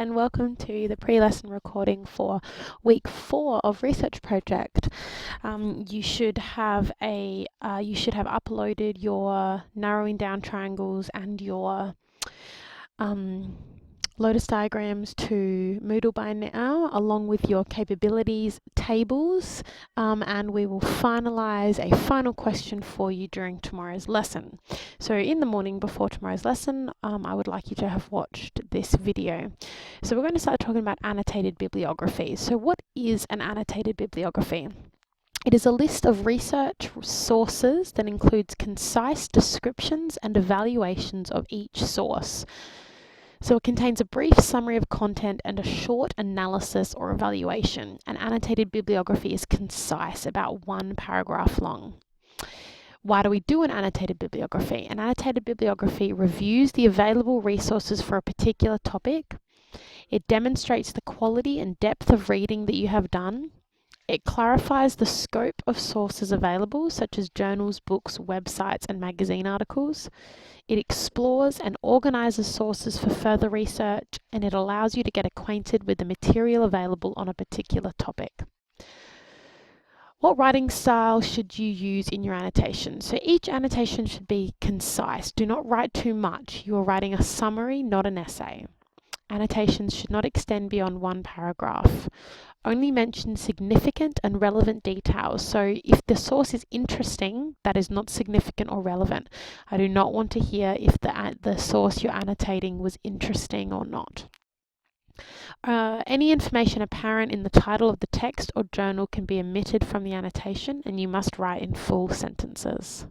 and welcome to the pre-lesson recording for week 4 of Research Project. You should have uploaded your narrowing down triangles and your Lotus diagrams to Moodle by now, along with your capabilities tables, and we will finalize a final question for you during tomorrow's lesson. So in the morning before tomorrow's lesson, I would like you to have watched this video. So we're going to start talking about annotated bibliography. So what is an annotated bibliography? It is a list of research sources that includes concise descriptions and evaluations of each source. So it contains a brief summary of content and a short analysis or evaluation. An annotated bibliography is concise, about 1 paragraph long. Why do we do an annotated bibliography? An annotated bibliography reviews the available resources for a particular topic. It demonstrates the quality and depth of reading that you have done. It clarifies the scope of sources available, such as journals, books, websites, and magazine articles. It explores and organizes sources for further research, and it allows you to get acquainted with the material available on a particular topic. What writing style should you use in your annotation? So each annotation should be concise. Do not write too much. You are writing a summary, not an essay. Annotations should not extend beyond 1 paragraph. Only mention significant and relevant details. So if the source is interesting, that is not significant or relevant. I do not want to hear if the source you're annotating was interesting or not. Any information apparent in the title of the text or journal can be omitted from the annotation, and you must write in full sentences.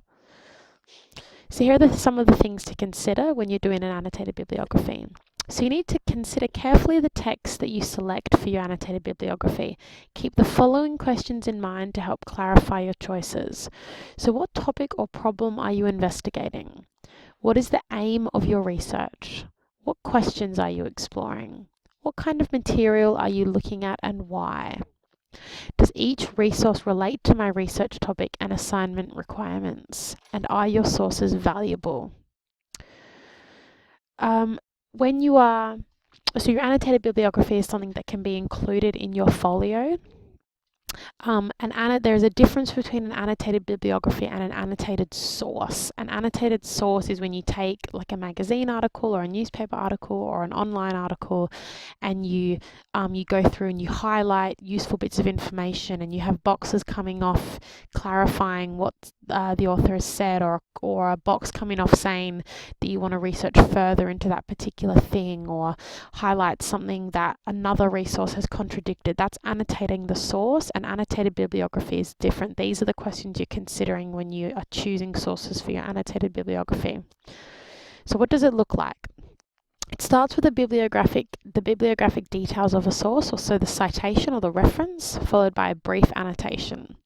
So here are some of the things to consider when you're doing an annotated bibliography. So you need to consider carefully the text that you select for your annotated bibliography. Keep the following questions in mind to help clarify your choices. So what topic or problem are you investigating? What is the aim of your research? What questions are you exploring? What kind of material are you looking at and why? Does each resource relate to my research topic and assignment requirements? And are your sources valuable? So your annotated bibliography is something that can be included in your folio. There's a difference between an annotated bibliography and an annotated source. An annotated source is when you take like a magazine article or a newspaper article or an online article, and you go through and you highlight useful bits of information, and you have boxes coming off clarifying what the author has said, or a box coming off saying that you want to research further into that particular thing, or highlight something that another resource has contradicted. That's annotating the source, and annotated bibliography is different. These are the questions you're considering when you are choosing sources for your annotated bibliography. So what does it look like? It starts with the bibliographic details of a source, also the citation or the reference, followed by a brief annotation.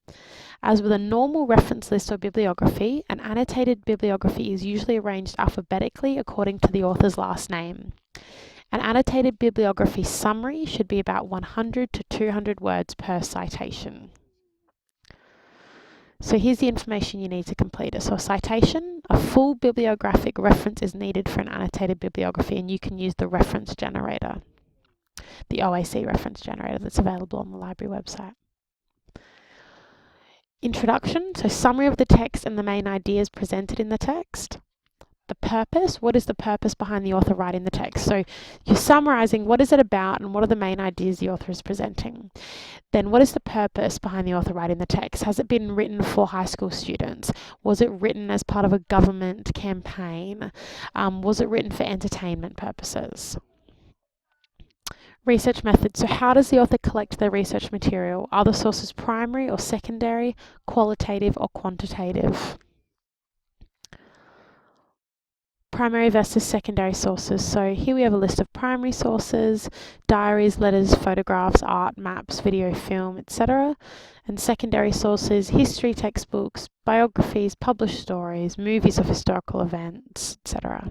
As with a normal reference list or bibliography, an annotated bibliography is usually arranged alphabetically according to the author's last name. An annotated bibliography summary should be about 100 to 200 words per citation. So here's the information you need to complete it. So a citation, a full bibliographic reference is needed for an annotated bibliography, and you can use the reference generator, the OAC reference generator that's available on the library website. Introduction, so summary of the text and the main ideas presented in the text. The purpose, what is the purpose behind the author writing the text? So you're summarizing what is it about and what are the main ideas the author is presenting. Then what is the purpose behind the author writing the text? Has it been written for high school students? Was it written as part of a government campaign? Was it written for entertainment purposes? Research methods. So how does the author collect their research material? Are the sources primary or secondary, qualitative or quantitative? Primary versus secondary sources. So here we have a list of primary sources: diaries, letters, photographs, art, maps, video, film, etc. And secondary sources: history textbooks, biographies, published stories, movies of historical events, etc.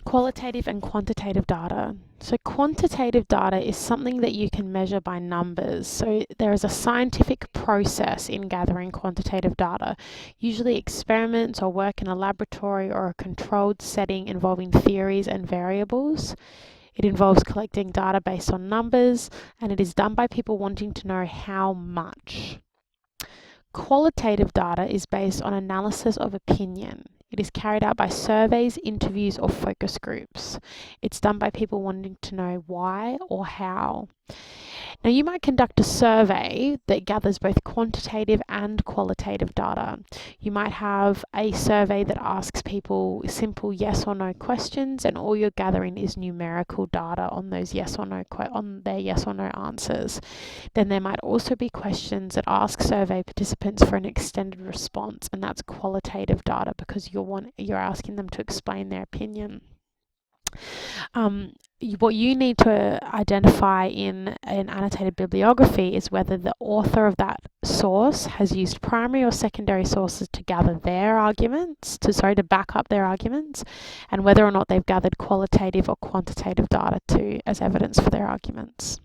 Qualitative and quantitative data. So quantitative data is something that you can measure by numbers. So there is a scientific process in gathering quantitative data, usually experiments or work in a laboratory or a controlled setting involving theories and variables. It involves collecting data based on numbers, and it is done by people wanting to know how much. Qualitative data is based on analysis of opinion. It is carried out by surveys, interviews, or focus groups. It's done by people wanting to know why or how. Now, you might conduct a survey that gathers both quantitative and qualitative data. You might have a survey that asks people simple yes or no questions, and all you're gathering is numerical data on those yes or no on their yes or no answers. Then there might also be questions that ask survey participants for an extended response, and that's qualitative data because you're asking them to explain their opinion. What you need to identify in an annotated bibliography is whether the author of that source has used primary or secondary sources to gather their arguments, to back up their arguments, and whether or not they've gathered qualitative or quantitative data as evidence for their arguments.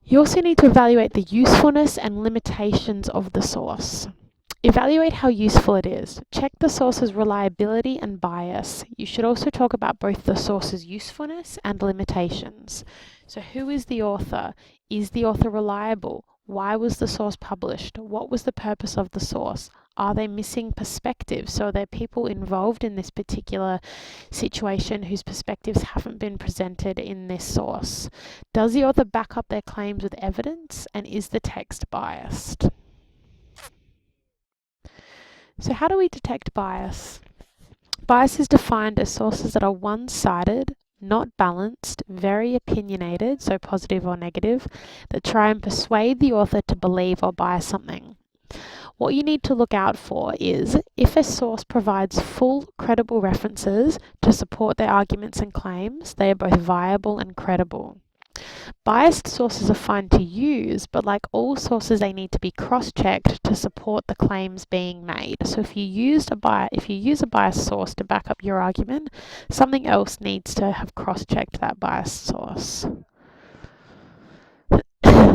You also need to evaluate the usefulness and limitations of the source. Evaluate how useful it is. Check the source's reliability and bias. You should also talk about both the source's usefulness and limitations. So who is the author? Is the author reliable? Why was the source published? What was the purpose of the source? Are they missing perspectives? So are there people involved in this particular situation whose perspectives haven't been presented in this source? Does the author back up their claims with evidence? And is the text biased? So how do we detect bias? Bias is defined as sources that are one-sided, not balanced, very opinionated, so positive or negative, that try and persuade the author to believe or buy something. What you need to look out for is if a source provides full, credible references to support their arguments and claims, they are both viable and credible. Biased sources are fine to use, but like all sources, they need to be cross-checked to support the claims being made. So if you use a biased source to back up your argument, something else needs to have cross-checked that biased source.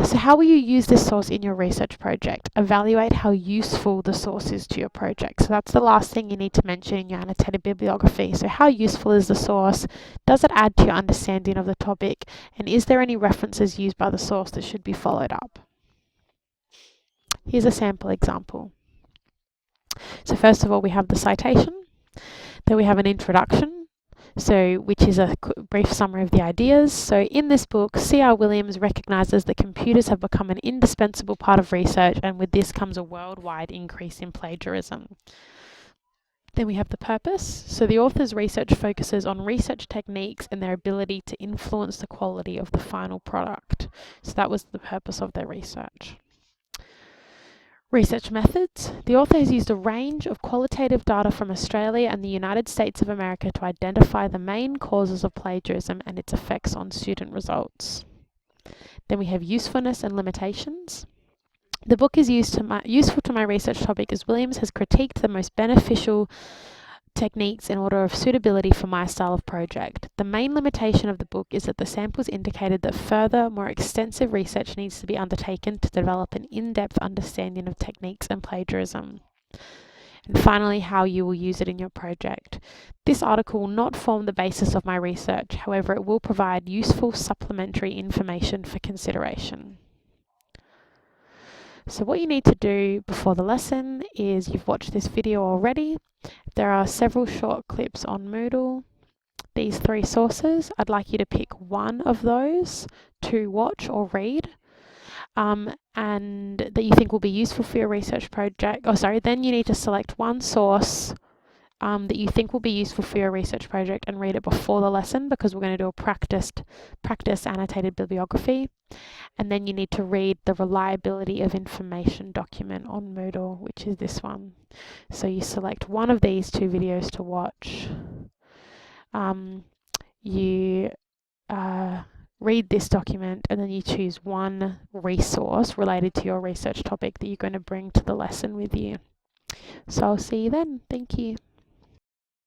So how will you use this source in your research project? Evaluate how useful the source is to your project. So that's the last thing you need to mention in your annotated bibliography. So how useful is the source? Does it add to your understanding of the topic? And is there any references used by the source that should be followed up? Here's a sample example. So first of all, we have the citation. Then we have an introduction, which is a brief summary of the ideas. So in this book, C.R. Williams recognizes that computers have become an indispensable part of research, and with this comes a worldwide increase in plagiarism. Then we have the purpose. So the author's research focuses on research techniques and their ability to influence the quality of the final product. So that was the purpose of their research. Research methods. The author has used a range of qualitative data from Australia and the United States of America to identify the main causes of plagiarism and its effects on student results. Then we have usefulness and limitations. The book is useful to my research topic as Williams has critiqued the most beneficial techniques in order of suitability for my style of project. The main limitation of the book is that the samples indicated that further, more extensive research needs to be undertaken to develop an in-depth understanding of techniques and plagiarism. And finally, how you will use it in your project. This article will not form the basis of my research, however, it will provide useful supplementary information for consideration. So what you need to do before the lesson is you've watched this video already. There are several short clips on Moodle. These 3 sources, I'd like you to pick one of those to watch or read and that you think will be useful for your research project. Then you need to select one source that you think will be useful for your research project and read it before the lesson, because we're going to do a practice annotated bibliography. And then you need to read the reliability of information document on Moodle, which is this one. So you select one of these 2 videos to watch. You read this document, and then you choose one resource related to your research topic that you're going to bring to the lesson with you. So I'll see you then. Thank you.